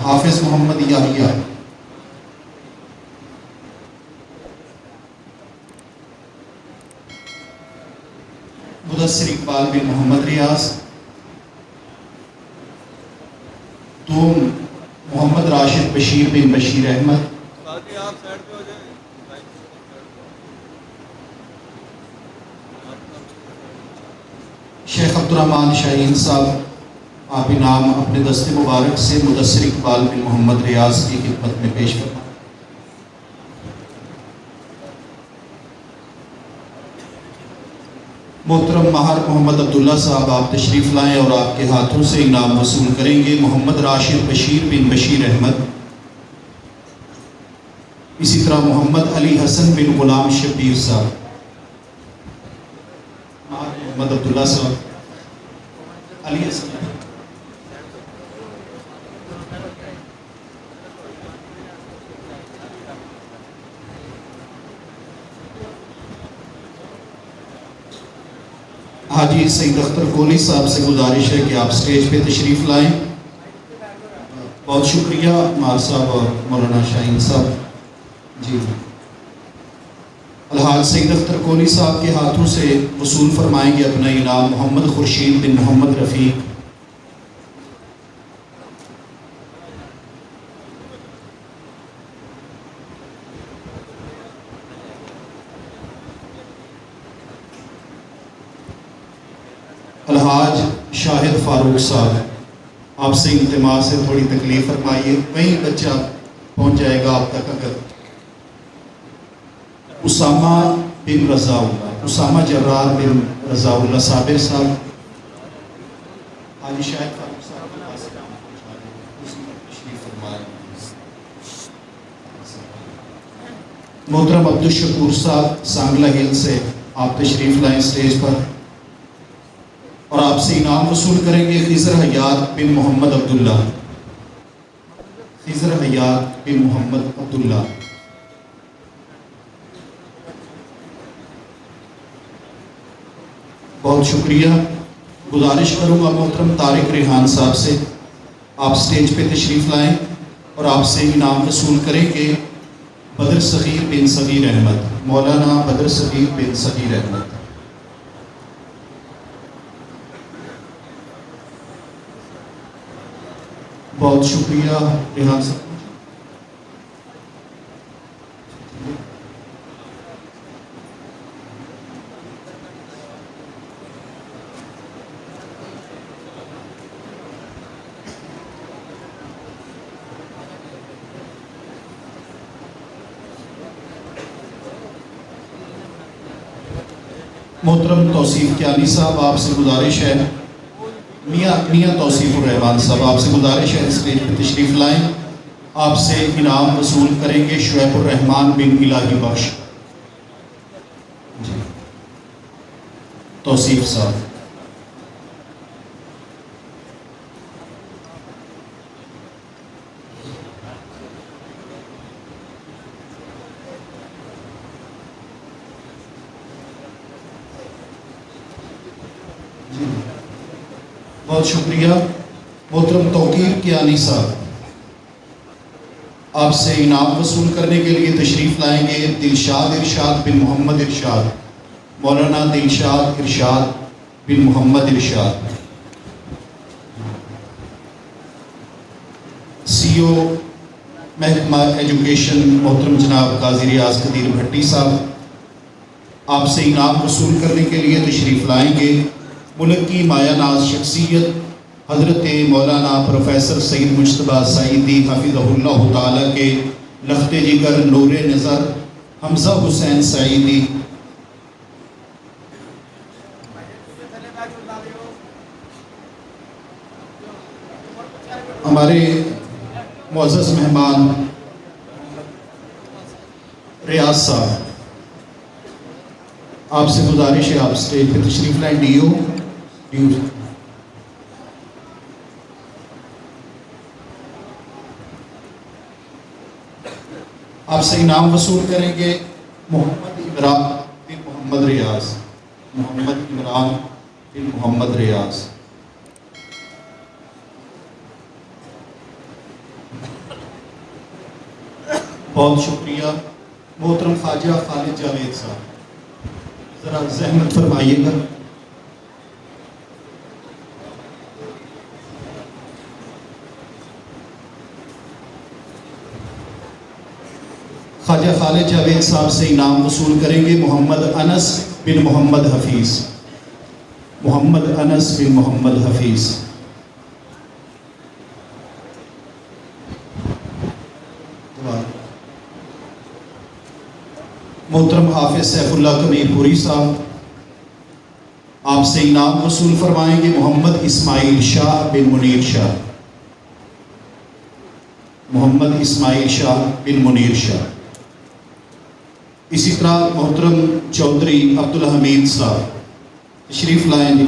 حافظ محمد یحییٰ، مدثر اقبال بن محمد ریاض، دوم محمد راشد بشیر بن بشیر احمد، شیخ عبدالرحمن شاہین صاحب، آپ انعام اپنے دست مبارک سے مدثر اقبال بن محمد ریاض کی خدمت میں پیش فرمائیں۔ محترم ماہر محمد عبداللہ صاحب، آپ تشریف لائیں اور آپ کے ہاتھوں سے انعام وصول کریں گے محمد راشد بشیر بن بشیر احمد، اسی طرح محمد علی حسن بن غلام شبیر صاحب، محمد عبداللہ صاحب، علی حسن، حاجی سید اختر کولی صاحب سے گزارش ہے کہ آپ سٹیج پہ تشریف لائیں۔ بہت شکریہ مار صاحب اور مولانا شاہین صاحب۔ جی الحاج سید اختر کولی صاحب کے ہاتھوں سے وصول فرمائیں گے اپنا انعام محمد خورشید بن محمد رفیق، الحاج شاہد فاروق صاحب، آپ سے التماس سے تھوڑی تکلیف فرمائیے، وہیں بچہ پہنچ جائے گا آپ تک۔ اگر اسامہ بن رضا اللہ، اسامہ جرار بن رضا اللہ صابر صاحب، حاجی شاہد فاروق صاحب کے پاس تشریف فرمائیں۔ محترم عبدالشکور صاحب سانگلہ ہل سے، آپ تشریف لائیں سٹیج پر اور آپ سے انعام وصول کریں گے خضر حیات بن محمد عبداللہ، خضر حیات بن محمد عبداللہ۔ بہت شکریہ۔ گزارش کروں گا محترم طارق ریحان صاحب سے، آپ سٹیج پہ تشریف لائیں اور آپ سے انعام وصول کریں گے بدر صغیر بن صغیر احمد، مولانا بدر صغیر بن صغیر احمد۔ بہت شکریہ ریحان صاحب۔ محترم توصیف کیانی صاحب، آپ سے گزارش ہے، میاں توصیف الرحمان صاحب، آپ سے گزارش ہے اسٹیج پہ تشریف لائیں، آپ سے انعام وصول کریں گے شعیب الرحمان بن الہی بخش، جی توصیف صاحب۔ بہت شکریہ۔ محترم توقیر کیانی صاحب، آپ سے انعام وصول کرنے کے لیے تشریف لائیں گے دلشاد ارشاد بن محمد ارشاد، مولانا دلشاد ارشاد بن محمد ارشاد، سی او محکمہ ایجوکیشن محترم جناب قاضی ریاض قدیر بھٹی صاحب، آپ سے انعام وصول کرنے کے لیے تشریف لائیں گے ملک کی مایہ ناز شخصیت حضرت مولانا پروفیسر سید مجتبیٰ سعیدی حفظہ اللہ تعالیٰ کے لخت جگر نور نظر حمزہ حسین سعیدی۔ ہمارے معزز مہمان ریاض صاحب، آپ سے گزارش ہے آپ سٹیج پہ تشریف لائیں۔ ڈی او آپ سے انعام وصول کریں گے محمد عمران بن محمد ریاض، محمد عمران بن محمد ریاض۔ بہت شکریہ محترم خواجہ خالد جاوید صاحب، ذرا زحمت فرمائیے گا۔ خواجہ خالد جاوید صاحب سے انعام وصول کریں گے محمد انس بن محمد حفیظ، محمد انس بن محمد حفیظ۔ محترم حافظ سیف اللہ کبیر پوری صاحب، آپ سے انعام وصول فرمائیں گے محمد اسماعیل شاہ بن منیر شاہ، محمد اسماعیل شاہ بن منیر شاہ۔ اسی طرح محترم چودھری عبدالحمید صاحب تشریف لائیں گے،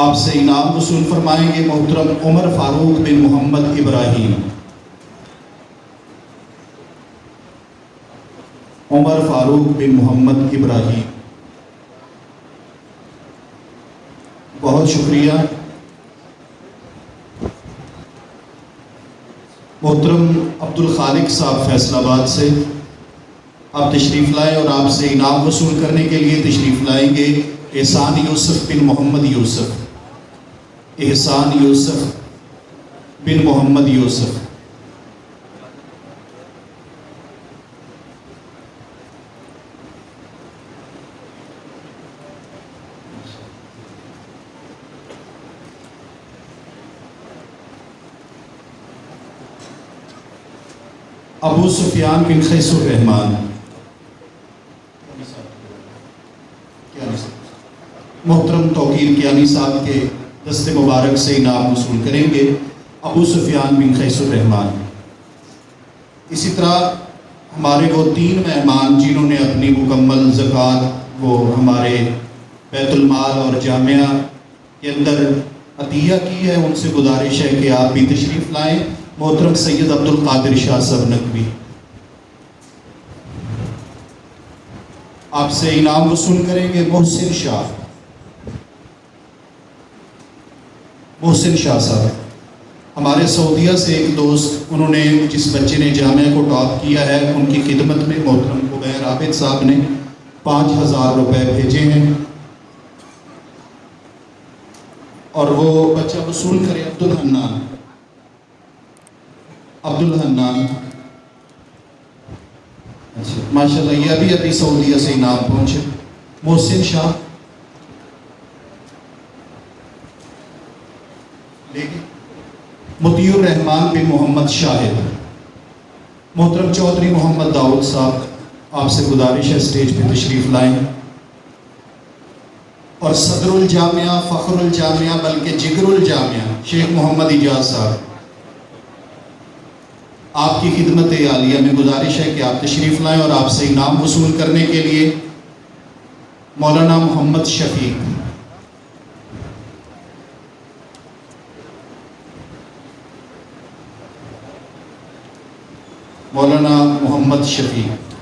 آپ سے انعام وصول فرمائیں گے محترم عمر فاروق بن محمد ابراہیم، عمر فاروق بن محمد ابراہیم۔ بہت شکریہ۔ محترم عبدالخالق صاحب فیصل آباد سے آپ تشریف لائیں اور آپ سے انعام وصول کرنے کے لیے تشریف لائیں گے احسان یوسف بن محمد یوسف، احسان یوسف بن محمد یوسف۔ ابو سفیان بن قیس الرحمان، محترم توقیر کیانی صاحب کے دست مبارک سے انعام وصول کریں گے ابو سفیان بن قیس الرحمان۔ اسی طرح ہمارے وہ 3 مہمان جنہوں نے اپنی مکمل زکوٰۃ وہ ہمارے بیت المال اور جامعہ کے اندر عطیہ کی ہے، ان سے گزارش ہے کہ آپ بھی تشریف لائیں۔ محترم سید عبدالقادر شاہ صاحب نقوی، آپ سے انعام وصول کریں گے محسن شاہ، محسن شاہ صاحب ہمارے سعودیہ سے ایک دوست، انہوں نے جس بچے نے جامعہ کو ٹاپ کیا ہے ان کی خدمت میں محترم عبیر عابد صاحب نے 5000 روپے بھیجے ہیں، اور وہ بچہ وصول کرے عبدالحنان، عبدالحنان ماشاءاللہ یہ ابھی سعودیہ سے انعام پہنچے۔ محسن شاہ مطیع الرحمان بن محمد شاہد، محترم چودھری محمد داؤد صاحب آپ سے گزارش ہے اسٹیج پہ تشریف لائیں، اور صدر الجامعہ فخر الجامعہ بلکہ جگر الجامعہ شیخ محمد اجاز صاحب، آپ کی خدمت عالیہ میں گزارش ہے کہ آپ تشریف لائیں اور آپ سے انعام وصول کرنے کے لیے مولانا محمد شفیق، مولانا محمد شفیق۔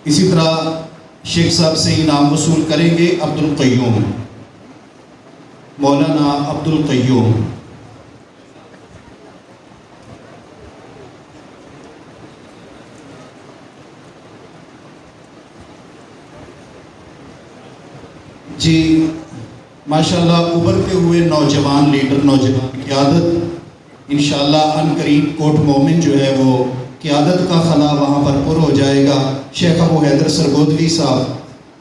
اسی طرح شیخ صاحب سے انعام وصول کریں گے عبدالقیوم، مولانا عبدالقیوم۔ جی ماشاءاللہ ابھرتے ہوئے نوجوان لیڈر، نوجوان قیادت، انشاءاللہ ان قریب کوٹ مومن جو ہے وہ قیادت کا خلا وہاں پر پر ہو جائے گا۔ شیخ ابو حیدر سرگودوی صاحب،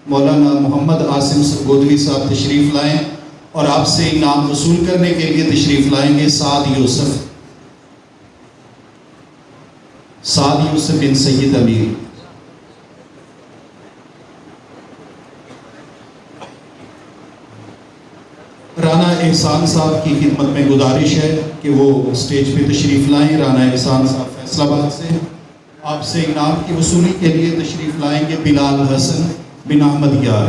مولانا محمد عاصم سرگودوی صاحب تشریف لائیں اور آپ سے انعام وصول کرنے کے لیے تشریف لائیں گے سعد یوسف، سعد یوسف بن سید امیر۔ رانا احسان صاحب کی خدمت میں گزارش ہے کہ وہ اسٹیج پہ تشریف لائیں۔ رانا احسان صاحب فیصل آباد سے آپ سے انعام کی وصولی کے لیے تشریف لائیں گے بلال حسن بن احمد یار،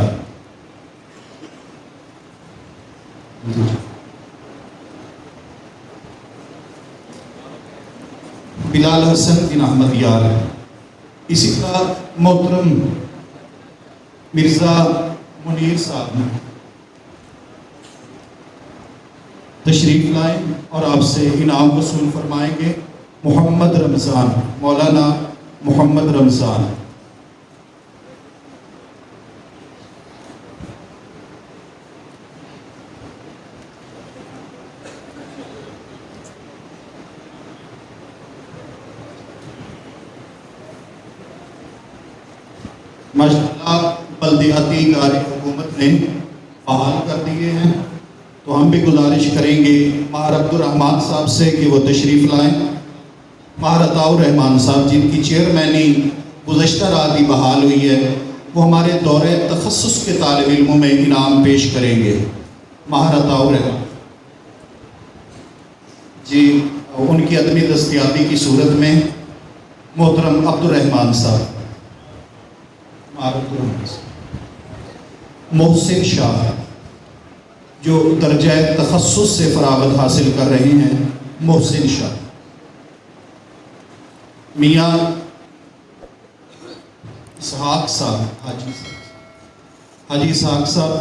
بلال حسن بن احمد یار۔ اسی طرح محترم مرزا منیر صاحب تشریف لائیں اور آپ سے انعام وصول فرمائیں گے محمد رمضان، مولانا محمد رمضان۔ ماشاءاللہ بلدیاتی ادارے حکومت نے فعال کر دیے ہیں، تو ہم بھی گزارش کریں گے ماہر عبدالرحمان صاحب سے کہ وہ تشریف لائیں۔ ماہر عطاء الرحمان صاحب جن کی چیئرمینی گزشتہ رات ہی بحال ہوئی ہے، وہ ہمارے دورے تخصص کے طالب علموں میں انعام پیش کریں گے۔ ماہر عطاء الرحمان جی، ان کی عدمی دستیابی کی صورت میں محترم عبدالرحمان صاحب، محسن شاہ جو درجہ تخصص سے فراغت حاصل کر رہے ہیں، محسن شاہ، میاں اسحاق صاحب، حاجی اسحاق صاحب،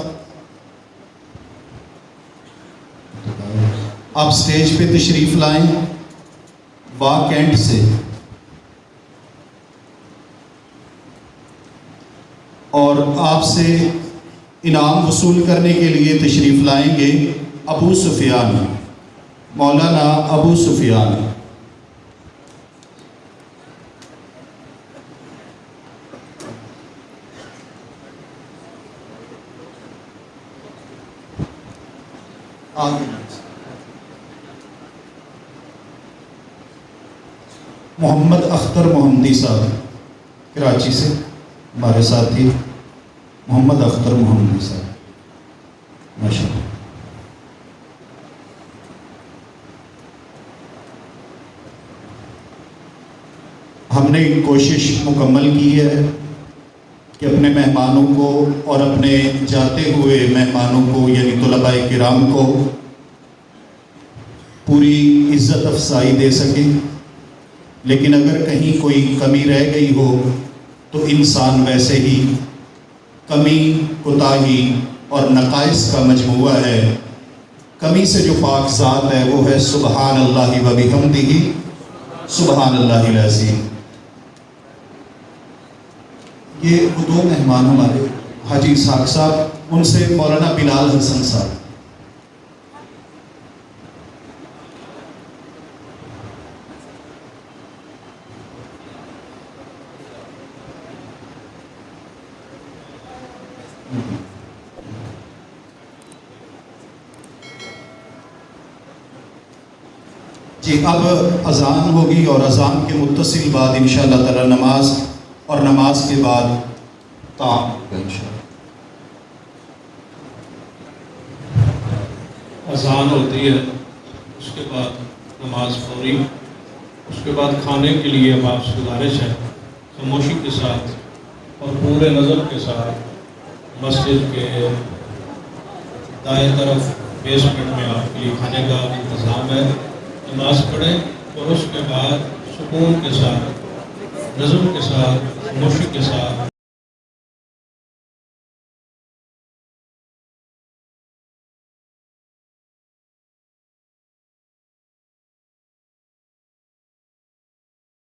آپ سٹیج پہ تشریف لائیں با کینٹ سے، اور آپ سے انعام وصول کرنے کے لیے تشریف لائیں گے ابو سفیان، مولانا ابو سفیان۔ محمد اختر محمدی صاحب کراچی سے، ہمارے ساتھی محمد اختر محمدی صاحب، ماشاءاللہ۔ ہم نے کوشش مکمل کی ہے کہ اپنے مہمانوں کو اور اپنے جاتے ہوئے مہمانوں کو یعنی طلباء کرام کو پوری عزت افزائی دے سکیں، لیکن اگر کہیں کوئی کمی رہ گئی ہو تو انسان ویسے ہی کمی، کوتاہی اور نقائص کا مجموعہ ہے۔ کمی سے جو پاک ذات ہے وہ ہے سبحان اللہ و بحمدہ سبحان اللہ العظیم۔ یہ وہ دو مہمان ہمارے حاجی اسحاق صاحب، ان سے مولانا بلال حسن صاحب۔ جی، اب اذان ہوگی اور اذان کے متصل بعد انشاءاللہ تعالی نماز، اور نماز کے بعد تعام انشاءاللہ۔ اذان ہوتی ہے، اس کے بعد نماز فوری، اس کے بعد کھانے کے لیے اب آپ سے گزارش ہے خاموشی کے ساتھ اور پورے نظر کے ساتھ مسجد کے دائیں طرف بیسمنٹ میں آپ کے لیے کھانے کا انتظام ہے۔ نماز پڑھیں اور اس کے بعد سکون کے ساتھ، نظم کے ساتھ، خاموشی کے ساتھ